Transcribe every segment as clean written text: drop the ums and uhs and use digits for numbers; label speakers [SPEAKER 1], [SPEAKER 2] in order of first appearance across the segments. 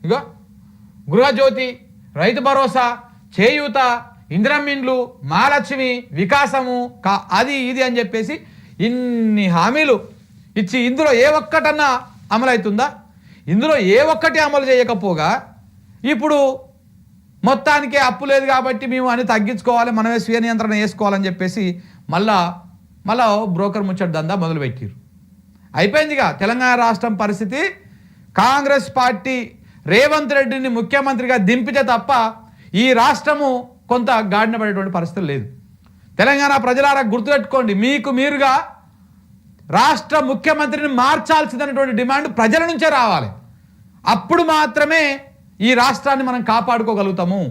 [SPEAKER 1] ఇగో గృహజ్యోతి, రైతు భరోసా, చేయూత, ఇంద్రమిండ్లు, మహాలక్ష్మి, వికాసము, అది ఇది అని చెప్పేసి ఇన్ని హామీలు ఇచ్చి ఇందులో ఏ ఒక్కటన్నా అమలవుతుందా? ఇందులో ఏ ఒక్కటి అమలు చేయకపోగా ఇప్పుడు మొత్తానికే అప్పు లేదు కాబట్టి మేము అని తగ్గించుకోవాలి, మనమే స్వీయ నియంత్రణ వేసుకోవాలని చెప్పేసి మళ్ళా బ్రోకర్ ముచ్చట దందా మొదలుపెట్టారు. అయిపోయిందిగా తెలంగాణ రాష్ట్రం పరిస్థితి. కాంగ్రెస్ పార్టీ రేవంత్ రెడ్డిని ముఖ్యమంత్రిగా దింపితే తప్ప ఈ రాష్ట్రము కొంత గాడిన పడేటువంటి పరిస్థితి లేదు. తెలంగాణ ప్రజలారా గుర్తుపెట్టుకోండి, మీకు మీరుగా రాష్ట్ర ముఖ్యమంత్రిని మార్చాల్సిందనేటువంటి డిమాండ్ ప్రజల నుంచే రావాలి. అప్పుడు మాత్రమే ఈ రాష్ట్రాన్ని మనం కాపాడుకోగలుగుతాము,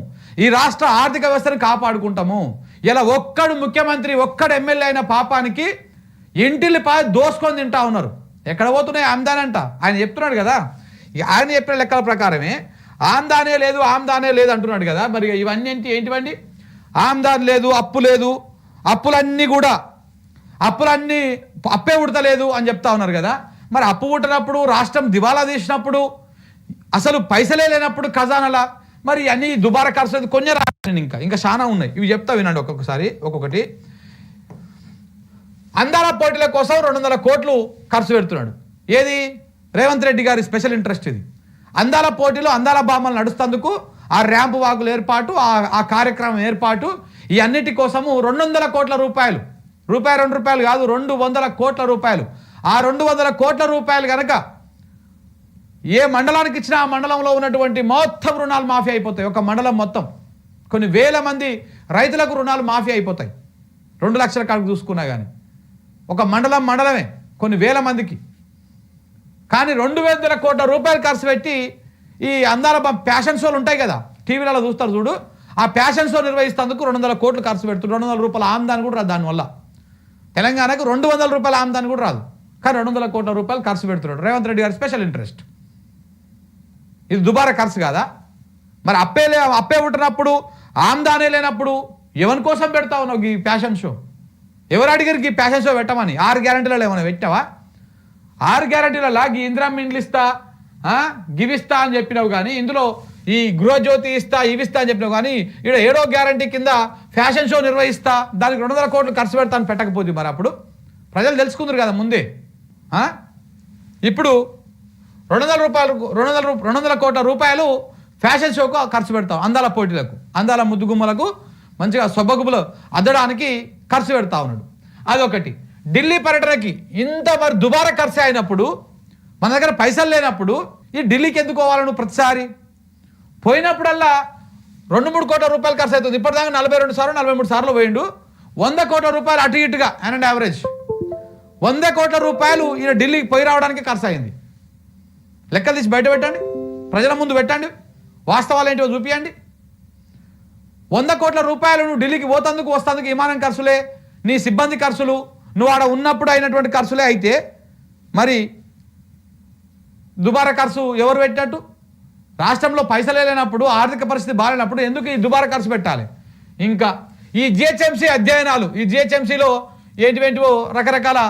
[SPEAKER 1] ఈ రాష్ట్ర ఆర్థిక వ్యవస్థను కాపాడుకుంటాము. ఇలా ఒక్కడు ముఖ్యమంత్రి, ఒక్కడు ఎమ్మెల్యే అయిన పాపానికి ఇంటిల్లి దోసుకొని తింటా ఉన్నారు. ఎక్కడ పోతున్నాయి? ఆమ్దాని అంట. ఆయన చెప్తున్నాడు కదా, ఆయన చెప్పిన లెక్కల ప్రకారమే ఆమ్దానే లేదు, ఆమ్దానే లేదు అంటున్నాడు కదా. మరి ఇవన్నీ ఏంటివండి? ఆమ్దాన్ లేదు, అప్పు లేదు, అప్పులన్నీ అప్పే ఉడతలేదు అని చెప్తా ఉన్నారు కదా. మరి అప్పు పుట్టినప్పుడు, రాష్ట్రం దివాలా తీసినప్పుడు, అసలు పైసలే లేనప్పుడు ఖజానాలా మరి అన్ని దుబారా ఖర్చు కొన్ని రాని ఇంకా చాలా ఉన్నాయి. ఇవి చెప్తా వినండి ఒక్కొక్కటి. అందాల పోటీల కోసం 200 కోట్లు ఖర్చు పెడుతున్నాడు. ఏది? రేవంత్ రెడ్డి గారి స్పెషల్ ఇంట్రెస్ట్ ఇది. అందాల పోటీలో అందాల బామ్మలు నడుస్తందుకు ఆ ర్యాంపు వాకుల ఏర్పాటు, ఆ కార్యక్రమం ఏర్పాటు, ఈ అన్నిటి కోసము 200 కోట్ల రూపాయలు, రూపాయి 2 రూపాయలు కాదు, 200 కోట్ల రూపాయలు. ఆ 200 కోట్ల రూపాయలు కనుక ఏ మండలానికి ఇచ్చినా ఆ మండలంలో ఉన్నటువంటి మొత్తం రుణాలు మాఫీ అయిపోతాయి. ఒక మండలం మొత్తం కొన్ని వేల మంది రైతులకు రుణాలు మాఫీ అయిపోతాయి. 2 లక్షల కాడికి చూసుకున్నా కానీ ఒక మండలమే కొన్ని వేల మందికి. కానీ 200 కోట్ల రూపాయలు ఖర్చు పెట్టి ఈ అందాల ఫ్యాషన్ షోలు ఉంటాయి కదా, టీవీలలో చూస్తారు చూడు, ఆ ఫ్యాషన్ షో నిర్వహిస్తేందుకు 200 కోట్లు ఖర్చు పెడుతుంది. 200 రూపాయల ఆమ్దాని కూడా రాదు దానివల్ల. తెలంగాణకు 200 రూపాయల ఆమ్దాని కూడా రాదు, కానీ 200 కోట్ల రూపాయలు ఖర్చు పెడుతున్నాడు రేవంత్ రెడ్డి గారి స్పెషల్ ఇంట్రెస్ట్. ఇది దుబారా ఖర్చు కాదా? మరి అప్పే పుట్టినప్పుడు, ఆమ్దానే లేనప్పుడు ఎవరి కోసం పెడతా ఉన్నావు ఈ ఫ్యాషన్ షో? ఎవరు అడిగారు ఈ ఫ్యాషన్ షో పెట్టమని? 6 గ్యారంటీలలో ఏమైనా పెట్టావా? 6 గ్యారంటీలలో ఈ ఇందిరామిండ్లు ఇస్తా, గివిస్తా అని చెప్పినావు. కానీ ఇందులో ఈ గృహజ్యోతి ఇస్తా, ఇవిస్తా అని చెప్పినావు. కానీ ఇక్కడ 7వ గ్యారంటీ కింద ఫ్యాషన్ షో నిర్వహిస్తా, దానికి 200 కోట్లు ఖర్చు పెడతా అని పెట్టకపోతే మరి అప్పుడు ప్రజలు తెలుసుకుందరు కదా ముందే. ఇప్పుడు 200 కోట్ల రూపాయలు ఫ్యాషన్ షోకు ఖర్చు పెడతాం, అందాల పోటీలకు, అందాల ముద్దుగుమ్మలకు మంచిగా సొబ్బగుబ్బలు అద్దడానికి ఖర్చు పెడతా ఉన్నాడు. అదొకటి. ఢిల్లీ పర్యటనకి ఇంత మరి దుబారా ఖర్చు అయినప్పుడు, మన దగ్గర పైసలు లేనప్పుడు ఈ ఢిల్లీకి ఎందుకు పోవాలను? ప్రతిసారి పోయినప్పుడల్లా 2-3 కోట్ల రూపాయలు ఖర్చు అవుతుంది. ఇప్పటిదాకా 42 సార్లు 43 సార్లు పోయిండు. 100 కోట్ల రూపాయలు అటు ఇటుగా అండ్ యావరేజ్ 100 కోట్ల రూపాయలు ఈయన ఢిల్లీకి పోయి రావడానికి ఖర్చు అయింది. లెక్కలు తీసి బయట పెట్టండి, ప్రజల ముందు పెట్టండి, వాస్తవాలు ఏంటో చూపియండి. 100 కోట్ల రూపాయలు నువ్వు ఢిల్లీకి పోతందుకు వస్తందుకు విమానం ఖర్చులే, నీ సిబ్బంది ఖర్చులు, నువ్వు ఆడ ఉన్నప్పుడు అయినటువంటి ఖర్చులే అయితే మరి దుబారా ఖర్చు ఎవరు పెట్టినట్టు? రాష్ట్రంలో పైసలే లేనప్పుడు, ఆర్థిక పరిస్థితి బాగాలేనప్పుడు ఎందుకు ఈ దుబారా ఖర్చు పెట్టాలి? ఇంకా ఈ జిహెచ్ఎంసీ అధ్యయనాలు, ఈ జిహెచ్ఎంసీలో ఏంటివో రకరకాల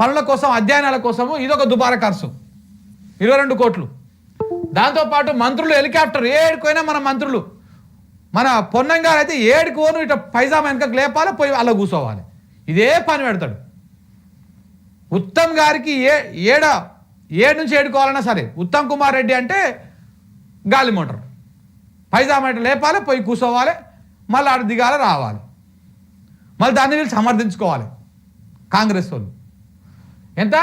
[SPEAKER 1] పనుల కోసం, అధ్యయనాల కోసము ఇదొక దుబారా ఖర్చు 22 కోట్లు. దాంతోపాటు మంత్రులు హెలికాప్టర్ ఏడుకోయినా మన మంత్రులు, మన పొన్నం గారు అయితే ఏడుకోను ఇట్లా పైజామా వెనకకు లేపాలి, పోయి అలా కూర్చోవాలి, ఇదే పని పెడతాడు. ఉత్తమ్ గారికి ఏడు నుంచి ఏడుకోవాలన్నా సరే, ఉత్తమ్ కుమార్ రెడ్డి అంటే గాలి మోటార్, పైజామా ఇట్లా లేపాలి, పోయి కూర్చోవాలి, మళ్ళీ ఆడ దిగాల రావాలి, మళ్ళీ దాన్ని వీళ్ళు సమర్థించుకోవాలి. కాంగ్రెస్ వాళ్ళు ఎంత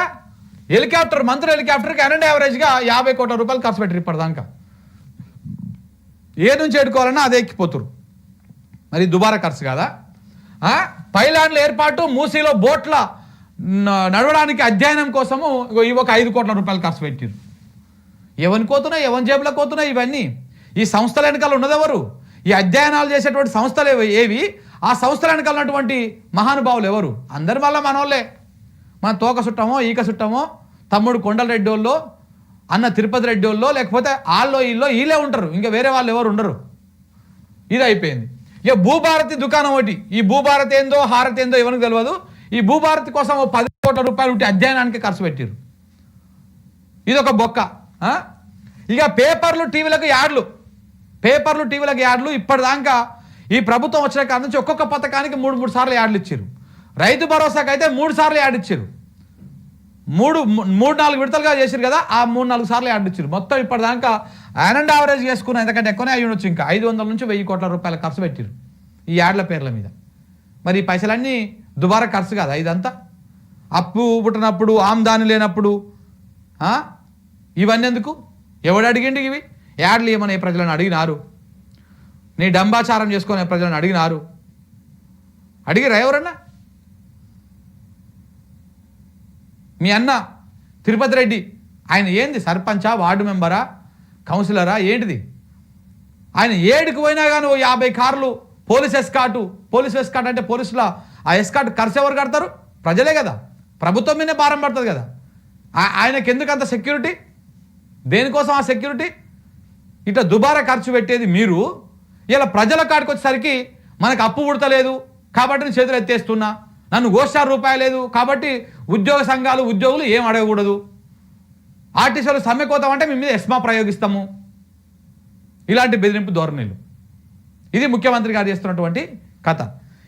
[SPEAKER 1] హెలికాప్టర్, మంత్రి హెలికాప్టర్కి అండ్ యావరేజ్గా 50 కోట్ల రూపాయలు ఖర్చు పెట్టారు ఇప్పటిదాకా. ఏ నుంచి ఏడుకోవాలన్నా అదే ఎక్కిపోతురు. మరి దుబారా ఖర్చు కాదా? పైలాన్ల ఏర్పాటు, మూసీలో బోట్ల నడవడానికి అధ్యయనం కోసము ఒక 5 కోట్ల రూపాయలు ఖర్చు పెట్టారు. ఎవరికి పోతున్నాయి, ఎవరి జేబులకు పోతున్నాయి ఇవన్నీ? ఈ సంస్థల వెనకాల ఉన్నదెవరు? ఈ అధ్యయనాలు చేసేటువంటి సంస్థలు ఏవి? ఆ సంస్థల వెనకాల ఉన్నటువంటి మహానుభావులు ఎవరు? అందరి వల్ల మనోళ్ళే. మన తోక చుట్టమో, ఈక చుట్టమో, తమ్ముడు కొండల రెడ్డి వాళ్ళో, అన్న తిరుపతి రెడ్డి వాళ్ళో, లేకపోతే వీళ్ళే ఉంటారు, ఇంకా వేరే వాళ్ళు ఎవరు ఉండరు. ఇది అయిపోయింది. ఇక భూభారతి దుకాణం ఒకటి, ఈ భూభారతి ఏందో హారతి ఏందో ఎవరికి తెలియదు. ఈ భూభారతి కోసం 10 కోట్ల రూపాయలు ఉంటే అధ్యయనానికి ఖర్చు పెట్టారు. ఇదొక బొక్క. ఇక పేపర్లు టీవీలకు యాడ్లు ఇప్పటిదాకా ఈ ప్రభుత్వం వచ్చిన కాడ నుంచి ఒక్కొక్క పథకానికి 3 సార్లు యాడ్లు ఇచ్చారు. రైతు భరోసాకి అయితే 3 సార్లు యాడ్ ఇచ్చారు. 3-4 విడతలుగా చేశారు కదా, ఆ 3-4 సార్లు యాడ్ ఇచ్చారు. మొత్తం ఇప్పటిదాకా యావరేజ్ చేసుకున్న ఎందుకంటే ఎక్కువనే అయ్యి ఉండొచ్చు, ఇంకా 500 నుంచి 1000 కోట్ల రూపాయల ఖర్చు పెట్టారు ఈ యాడ్ల పేర్ల మీద. మరి ఈ పైసలన్నీ దుబారా ఖర్చు కదా ఇదంతా. అప్పు పుట్టినప్పుడు ఆమ్దాని లేనప్పుడు ఇవన్నీ ఎందుకు? ఎవడు అడిగిండి ఇవి? యాడ్లు ఏమనే ప్రజలను అడిగినారు? నీ డంబాచారం చేసుకునే ప్రజలను అడిగినారు? అడిగిరా ఎవరన్నా? మీ అన్న తిరుపతి రెడ్డి ఆయన ఏంది సర్పంచా, వార్డు మెంబరా, కౌన్సిలరా, ఏంటిది? ఆయన ఏడుకు పోయినా కానీ 50 కార్లు పోలీస్ ఎస్కాట్ అంటే పోలీసుల ఆ ఎస్కాట్ ఖర్చు ఎవరు కడతారు? ప్రజలే కదా, ప్రభుత్వం మీదే భారం పడుతుంది కదా. ఆయనకి ఎందుకు అంత సెక్యూరిటీ? దేనికోసం ఆ సెక్యూరిటీ? ఇట్లా దుబారా ఖర్చు పెట్టేది మీరు. ఇలా ప్రజల కాడికి వచ్చేసరికి మనకు అప్పు పుడతలేదు కాబట్టి నేను చేతులు ఎత్తేస్తున్నా, నన్ను గోష్టారు రూపాయలు లేదు కాబట్టి ఉద్యోగ సంఘాలు ఉద్యోగులు ఏం అడగకూడదు, ఆర్టీసీలు సమ్మె కోతామంటే మీ మీద ఎస్మా ప్రయోగిస్తాము, ఇలాంటి బెదిరింపు ధోరణిలు. ఇది ముఖ్యమంత్రి గారు చేస్తున్నటువంటి కథ.